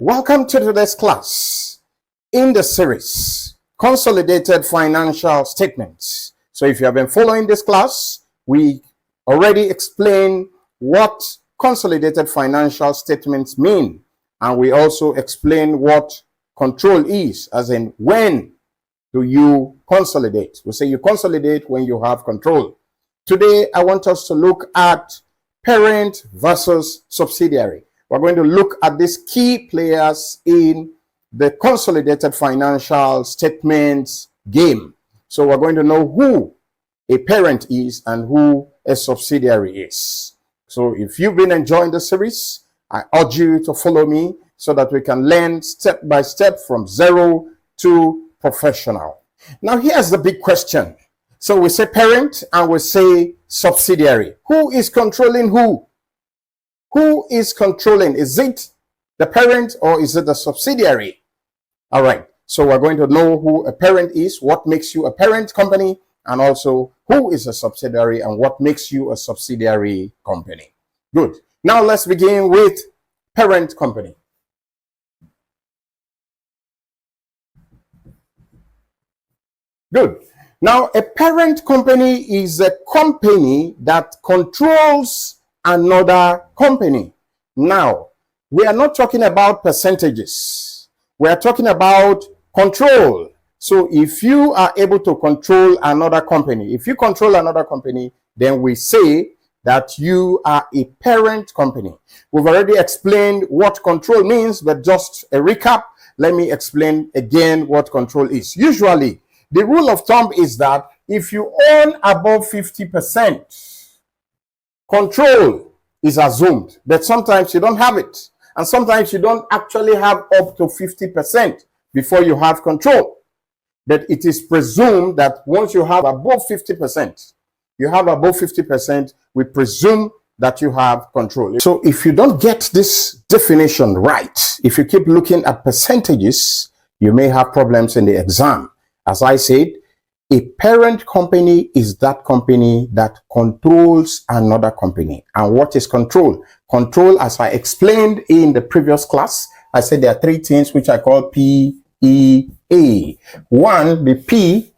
Welcome to today's class in the series Consolidated Financial Statements. So if you have been following this class, we already explained what consolidated financial statements mean, and we also explained what control is, as in when do you consolidate. We say you consolidate when you have control. Today I want us to look at parent versus subsidiary. We're going to look at these key players in the consolidated financial statements game. So we're going to know who a parent is and who a subsidiary is. So if you've been enjoying the series, I urge you to follow me so that we can learn step by step from zero to professional. Now here's the big question. So we say parent and we say subsidiary. Who is controlling who? Who is controlling? Is it the parent or is it the subsidiary? All right. So we're going to know who a parent is, what makes you a parent company, and also who is a subsidiary and what makes you a subsidiary company. Good. Now let's begin with parent company. Good. Now, a parent company is a company that controls another company. Now, we are not talking about percentages. We are talking about control. So if you are able to control another company, if you control another company, then we say that you are a parent company. We've already explained what control means, but just a recap, let me explain again what control is. Usually, the rule of thumb is that if you own above 50%, control is assumed, but sometimes you don't have it. And sometimes you don't actually have up to 50% before you have control. But it is presumed that once you have above 50%, we presume that you have control. So if you don't get this definition right, if you keep looking at percentages, you may have problems in the exam. As I said, a parent company is that company that controls another company. And what is control? Control, as I explained in the previous class, I said there are three things which I call PEA. One, the P,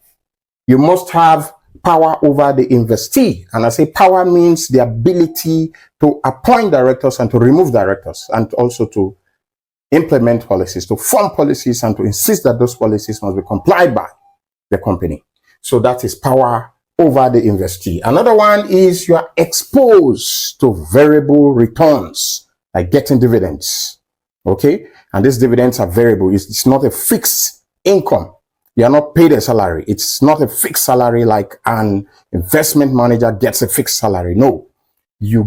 you must have power over the investee. And I say power means the ability to appoint directors and to remove directors, and also to implement policies, to form policies, and to insist that those policies must be complied by the company. So that is power over the investee. Another one is you are exposed to variable returns, like getting dividends. Okay? And these dividends are variable. It's not a fixed income. You are not paid a salary. It's not a fixed salary like an investment manager gets a fixed salary. No. You're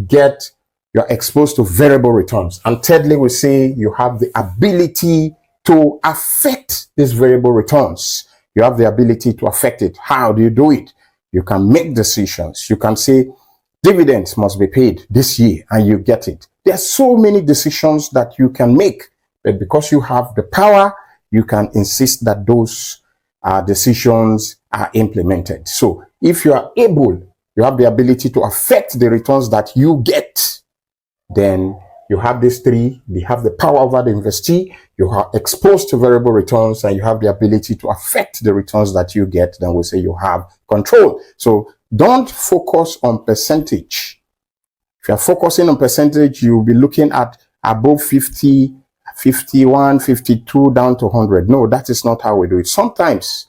exposed to variable returns. And thirdly, we say you have the ability to affect these variable returns. You have the ability to affect it. How do you do it? You can make decisions. You can say dividends must be paid this year and you get it. There are so many decisions that you can make, but because you have the power, you can insist that those decisions are implemented. So if you are able, you have the ability to affect the returns that you get, then you have these three. You have the power over the investee, you are exposed to variable returns, and you have the ability to affect the returns that you get. Then we say you have control. So don't focus on percentage. If you are focusing on percentage, you'll be looking at above 50, 51, 52, down to 100. No, that is not how we do it. Sometimes,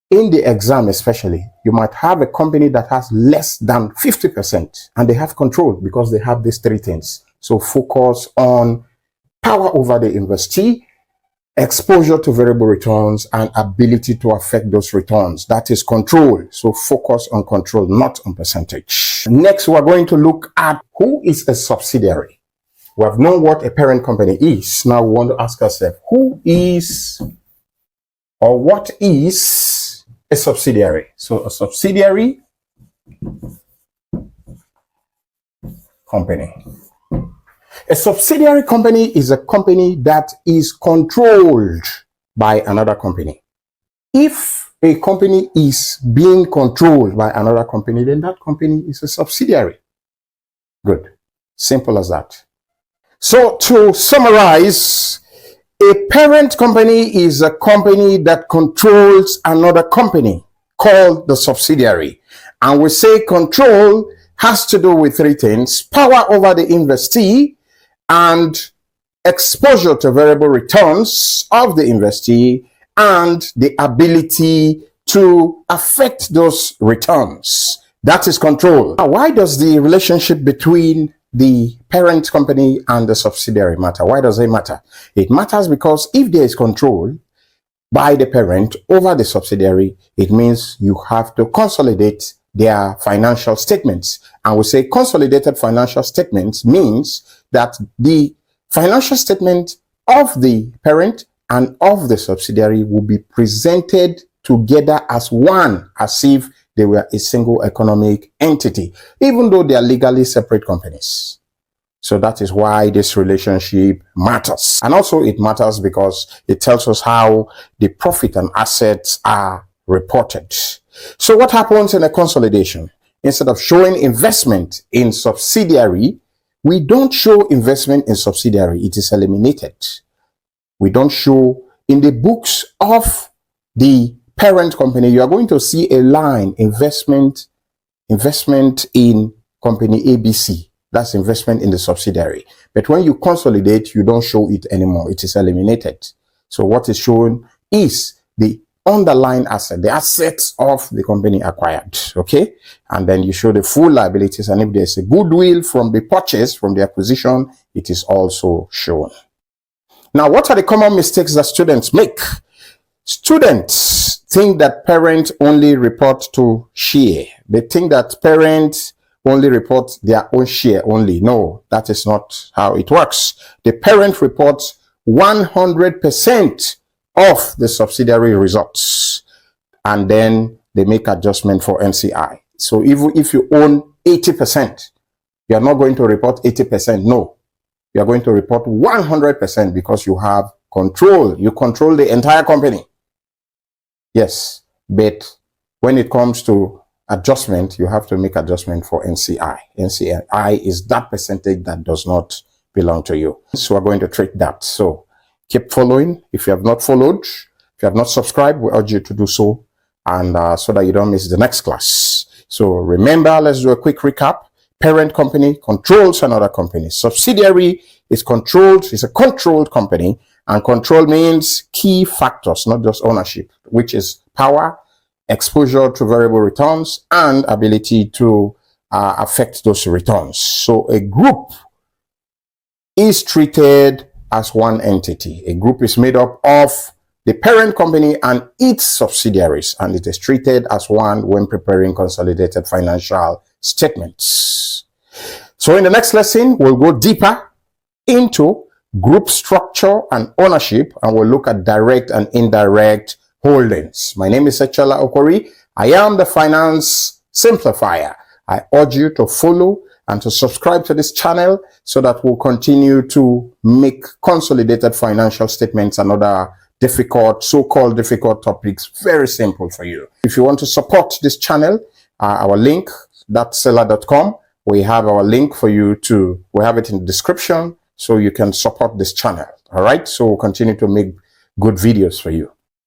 in the exam especially, you might have a company that has less than 50%, and they have control because they have these three things. So focus on power over the investee, exposure to variable returns, and ability to affect those returns. That is control. So focus on control, not on percentage. Next, we're going to look at who is a subsidiary. We have known what a parent company is. Now we want to ask ourselves, who is or what is a subsidiary? So a subsidiary company. A subsidiary company is a company that is controlled by another company. If a company is being controlled by another company, then that company is a subsidiary. Good. Simple as that. So to summarize, A parent company is a company that controls another company called the subsidiary. And we say control has to do with three things: power over the investee and exposure to variable returns of the investee and the ability to affect those returns. That is control. Now, why does the relationship between the parent company and the subsidiary matter? Why does it matter? It matters because if there is control by the parent over the subsidiary, it means you have to consolidate their financial statements. And we say consolidated financial statements means that the financial statement of the parent and of the subsidiary will be presented together as one, as if they were a single economic entity, even though they are legally separate companies. So that is why this relationship matters. And also it matters because it tells us how the profit and assets are reported. So what happens in a consolidation? Instead of showing investment in subsidiary, we don't show investment in subsidiary. It is eliminated. We don't show in the books of the parent company. You are going to see a line, investment in company ABC. That's investment in the subsidiary. But when you consolidate, you don't show it anymore. It is eliminated. So what is shown is the underlying asset, the assets of the company acquired. Okay. And then you show the full liabilities. And if there's a goodwill from the purchase, from the acquisition, it is also shown. Now, what are the common mistakes that students make? Students think that parents only report to share. They think that parents only report their own share only. No, that is not how it works. The parent reports 100% of the subsidiary results, and then they make adjustment for NCI. So if you own 80%, you are not going to report 80%. No, you are going to report 100% because you have control. You control the entire company. Yes, but when it comes to adjustment, you have to make adjustment for NCI. NCI is that percentage that does not belong to you. So we're going to treat that. So keep following. If you have not followed, if you have not subscribed, we urge you to do so, and so that you don't miss the next class. So remember, let's do a quick recap. Parent company controls another company. Subsidiary is controlled, is a controlled company, and control means key factors, not just ownership, which is power, exposure to variable returns, and ability to affect those returns. So a group is treated as one entity. A group is made up of the parent company and its subsidiaries, and it is treated as one when preparing consolidated financial statements. So in the next lesson, we'll go deeper into group structure and ownership, and we'll look at direct and indirect holdings. My name is Echala Okori. I am the Finance Simplifier. I urge you to follow and to subscribe to this channel so that we'll continue to make consolidated financial statements and other difficult, so-called difficult topics very simple for you. If you want to support this channel, our link, thatseller.com, we have our link for you to, we have it in the description so you can support this channel. All right. So we'll continue to make good videos for you.